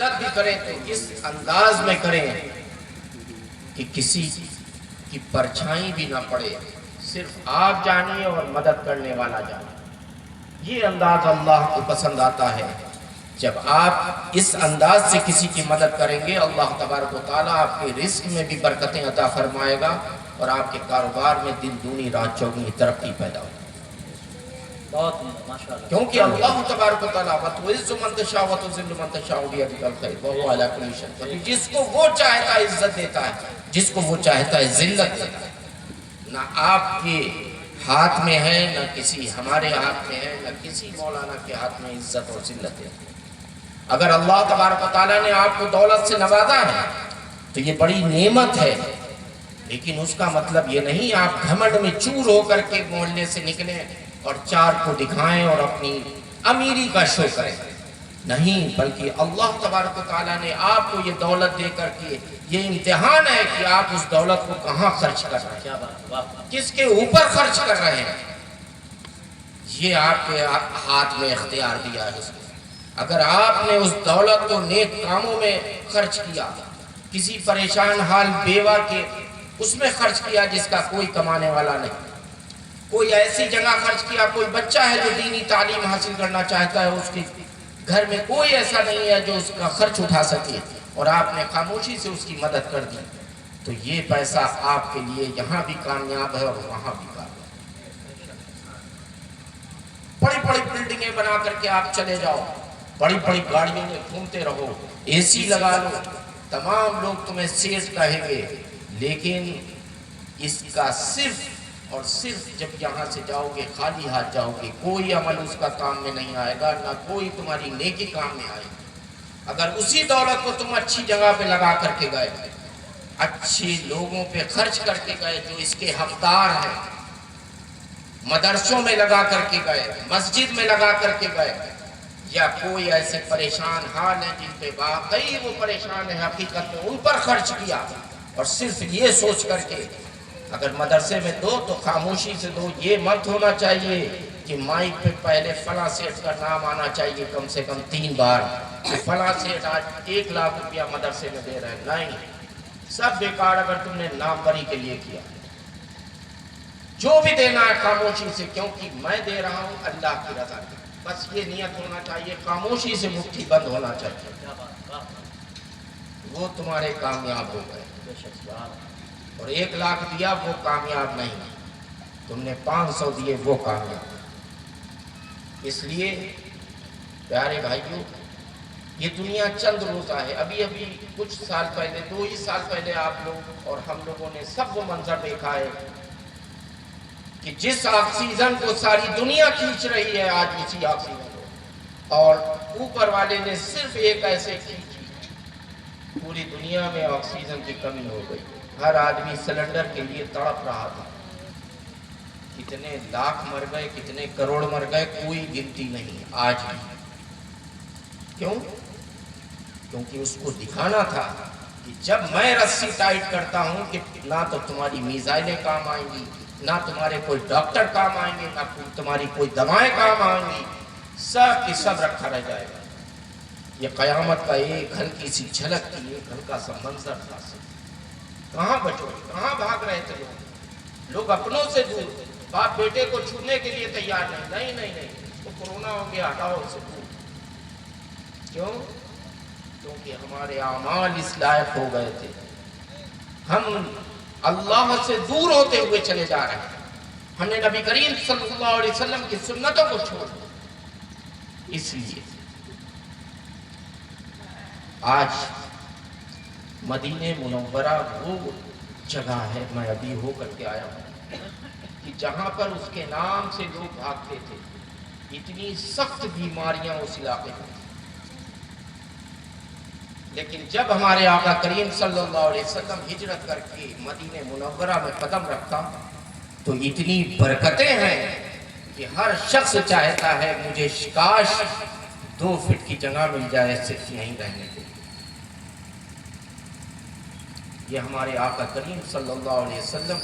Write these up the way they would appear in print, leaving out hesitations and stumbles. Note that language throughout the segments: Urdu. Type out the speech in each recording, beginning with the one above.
مدد بھی کریں تو اس انداز میں کریں کہ کسی کی پرچھائی بھی نہ پڑے، صرف آپ جانیے اور مدد کرنے والا جانے۔ یہ انداز اللہ کو پسند آتا ہے۔ جب آپ اس انداز سے کسی کی مدد کریں گے، اللہ تبارک و تعالیٰ آپ کے رزق میں بھی برکتیں عطا فرمائے گا اور آپ کے کاروبار میں دن دونی رات چوگنی ترقی پیدا ہوگی۔ بہت ماشاءاللہ، کیونکہ اللہ تبارک و تعالیٰ وَتُعِزُّ مَن تَشَاءُ وَتُذِلُّ مَن تَشَاءُ بِيَدِكَ الْخَيْرُ وَهُوَ عَلَىٰ كُلِّ شَيْءٍ قَدِيرٌ۔ جس کو وہ چاہتا ہے عزت دیتا ہے، جس کو وہ چاہتا ہے ذلت دیتا ہے۔ نہ آپ کے ہاتھ میں ہے، نہ کسی ہمارے ہاتھ میں ہے، نہ کسی مولانا کے ہاتھ میں عزت اور ذلت ہے۔ اگر اللہ تبارک و تعالیٰ نے آپ کو دولت سے نوازا ہے تو یہ بڑی نعمت ہے، لیکن اس کا مطلب یہ نہیں آپ گھمنڈ میں چور ہو کر کے محلے سے نکلیں اور چار کو دکھائیں اور اپنی امیری کا شو کریں۔ نہیں، بلکہ اللہ تبارک و تعالیٰ نے آپ کو یہ دولت دے کر کے یہ امتحان ہے کہ آپ اس دولت کو کہاں خرچ کر رہے ہیں، کیا بات، واہ، کس کے اوپر خرچ کر رہے ہیں۔ یہ آپ کے ہاتھ میں اختیار دیا ہے اس نے۔ اگر آپ نے اس دولت کو نیک کاموں میں خرچ کیا، کسی پریشان حال بیوہ کے اس میں خرچ کیا جس کا کوئی کمانے والا نہیں، کوئی ایسی جگہ خرچ کیا، کوئی بچہ ہے جو دینی تعلیم حاصل کرنا چاہتا ہے، اس کے گھر میں کوئی ایسا نہیں ہے جو اس کا خرچ اٹھا سکے، اور آپ نے خاموشی سے اس کی مدد کر دی، تو یہ پیسہ آپ کے لیے یہاں بھی کامیاب ہے اور وہاں بھی کامیاب ہے۔ بڑی بڑی بلڈنگیں بنا کر کے آپ چلے جاؤ، بڑی بڑی گاڑیوں میں گھومتے رہو، اے سی لگا لو، تمام لوگ تمہیں سیٹ کہیں گے، لیکن اس کا صرف اور صرف جب یہاں سے جاؤ گے خالی ہاتھ جاؤ گے، کوئی عمل اس کا کام میں نہیں آئے گا، نہ کوئی تمہاری نیکی کام میں آئے گا۔ اگر اسی دولت کو تم اچھی جگہ پہ لگا کر کے گئے، اچھے لوگوں پہ خرچ کر کے گئے جو اس کے حقدار ہیں، مدرسوں میں لگا کر کے گئے، مسجد میں لگا کر کے گئے، یا کوئی ایسے پریشان حال ہیں جن پہ واقعی وہ پریشان ہیں حقیقت میں، ان پر خرچ کیا، اور صرف یہ سوچ کر کے اگر مدرسے میں دو تو خاموشی سے دو، یہ مت ہونا چاہیے کہ مائک پہ پہلے فلاں سیٹ کا نام آنا چاہیے کم سے کم 3 بار کہ فلاں سیٹ آج 1 لاکھ روپیہ مدرسے میں دے رہے ہیں۔ نہیں، سب بیکار اگر تم نے نام بری کے لیے کیا۔ جو بھی دینا ہے خاموشی سے، کیونکہ میں دے رہا ہوں اللہ کی رضا کے، بس یہ نیت ہونا چاہیے، خاموشی سے مٹھی بند ہونا چاہیے، کیا بات، واہ، وہ تمہارے کامیاب ہو گئے۔ بے شک، سبحان اللہ۔ اور 1 لاکھ دیا وہ کامیاب نہیں، تم نے 500 دیے وہ کامیاب۔ اس لیے پیارے بھائیوں، یہ دنیا چند روزہ ہے۔ ابھی کچھ سال پہلے، 2 ہی سال پہلے آپ لوگ اور ہم لوگوں نے سب وہ منظر دیکھا ہے کہ جس آکسیجن کو ساری دنیا کھینچ رہی ہے آج اسی آکسیجن کو، اور اوپر والے نے صرف ایک ایسے کھینچی، پوری دنیا میں آکسیجن کی کمی ہو گئی، ہر آدمی سلنڈر کے لیے تڑپ رہا تھا۔ کتنے لاکھ مر گئے، کتنے کروڑ مر گئے، کوئی گنتی نہیں آج بھی۔ کیوں؟ کیونکہ اس کو دکھانا تھا کہ جب میں رسی ٹائٹ کرتا ہوں کہ نہ تو تمہاری میزائلیں کام آئیں گی، نہ تمہارے کوئی ڈاکٹر کام آئیں گے، نہ تمہاری کوئی دوائیں کام آئیں گی، سب کی سب رکھا رہ جائے گا۔ یہ قیامت کا ایک ہلکی سی جھلک تھی، ایک ہلکا سا منظر تھا۔ کہاں بچو، کہاں بھاگ رہے تھے لوگ اپنوں سے دور، باپ بیٹے کو چھونے کے لیے تیار نہیں، نہیں نہیں نہیں، وہ کورونا ہو گیا، ہٹاؤ اس سے دور۔ کیوں؟ کیونکہ ہمارے اعمال اس لائق ہو گئے تھے، ہم اللہ سے دور ہوتے ہوئے چلے جا رہے ہیں، ہم نے نبی کریم صلی اللہ علیہ وسلم کی سنتوں کو چھوڑ دیا۔ اس لیے آج مدینہ منورہ وہ جگہ ہے، میں ابھی ہو کر کے آیا ہوں، کہ جہاں پر اس کے نام سے لوگ بھاگتے تھے، اتنی سخت بیماریاں اس علاقے میں، لیکن جب ہمارے آقا کریم صلی اللہ علیہ وسلم ہجرت کر کے مدینہ منورہ میں قدم رکھا تو اتنی برکتیں ہیں کہ ہر شخص چاہتا ہے مجھے کاش 2 فٹ کی جگہ مل جائے صرف یہیں رہنے کے۔ یہ ہمارے آقا کریم صلی اللہ علیہ وسلم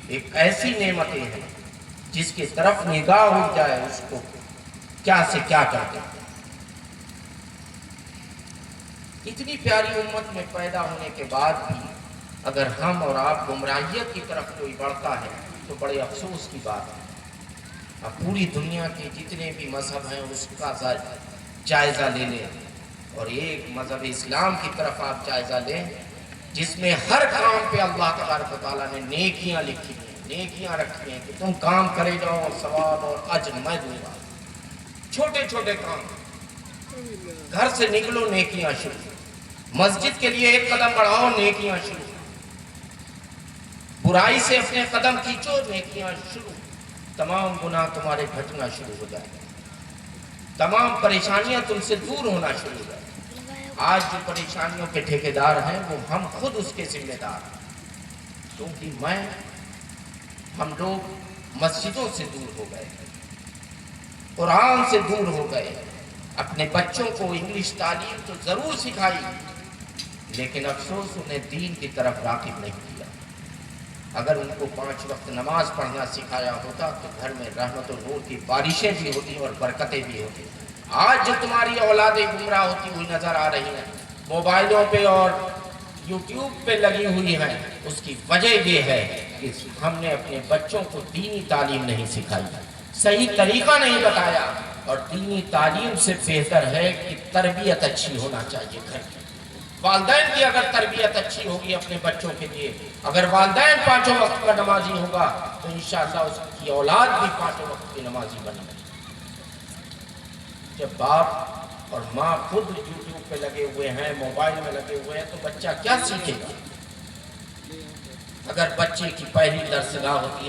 ایک ایسی نعمتیں ہیں جس کی طرف نگاہ ہو جائے اس کو کیا سے کیا کرتے ہیں۔ اتنی پیاری امت میں پیدا ہونے کے بعد بھی اگر ہم اور آپ گمراہیت کی طرف کوئی بڑھتا ہے تو بڑے افسوس کی بات ہے۔ اب پوری دنیا کے جتنے بھی مذہب ہیں اس کا جائزہ لے لیں اور ایک مذہب اسلام کی طرف آپ جائزہ لیں جس میں ہر کام پہ اللہ تبارک و تعالیٰ نے نیکیاں لکھی ہیں، نیکیاں رکھی ہیں کہ تم کام کرے جاؤ اور ثواب اور اجر میں دوں گا۔ چھوٹے چھوٹے کام، گھر سے نکلو نیکیاں شروع، مسجد کے لیے ایک قدم بڑھاؤ نیکیاں شروع، برائی سے اپنے قدم کھینچو نیکیاں شروع، تمام گناہ تمہارے گھٹنا شروع ہو جائے، تمام پریشانیاں تم سے دور ہونا شروع ہو جائے۔ آج جو پریشانیوں کے ٹھیکیدار ہیں وہ ہم خود اس کے ذمہ دار ہیں، کیونکہ ہم لوگ مسجدوں سے دور ہو گئے، قرآن سے دور ہو گئے۔ اپنے بچوں کو انگلش تعلیم تو ضرور سکھائی لیکن افسوس انہیں دین کی طرف راغب نہیں کیا۔ اگر ان کو 5 وقت نماز پڑھنا سکھایا ہوتا تو گھر میں رحمت و نور کی بارشیں بھی ہوتی اور برکتیں بھی ہوتی۔ آج جو تمہاری اولادیں گمراہ ہوتی ہوئی نظر آ رہی ہیں، موبائلوں پہ اور یوٹیوب پہ لگی ہوئی ہیں، اس کی وجہ یہ ہے کہ ہم نے اپنے بچوں کو دینی تعلیم نہیں سکھائی، صحیح طریقہ نہیں بتایا۔ اور دینی تعلیم سے بہتر ہے کہ تربیت اچھی ہونا چاہیے گھر کی۔ والدین کی اگر تربیت اچھی ہوگی اپنے بچوں کے لیے، اگر والدین 5 وقت کا نمازی ہوگا تو انشاءاللہ اس کی اولاد بھی 5 وقت کی نمازی بنے گی۔ جب باپ اور ماں خود یوٹیوب پہ لگے ہوئے ہیں، موبائل میں لگے ہوئے ہیں تو بچہ کیا سیکھے گا؟ اگر بچے کی پہلی درسگاہ ہوتی ہے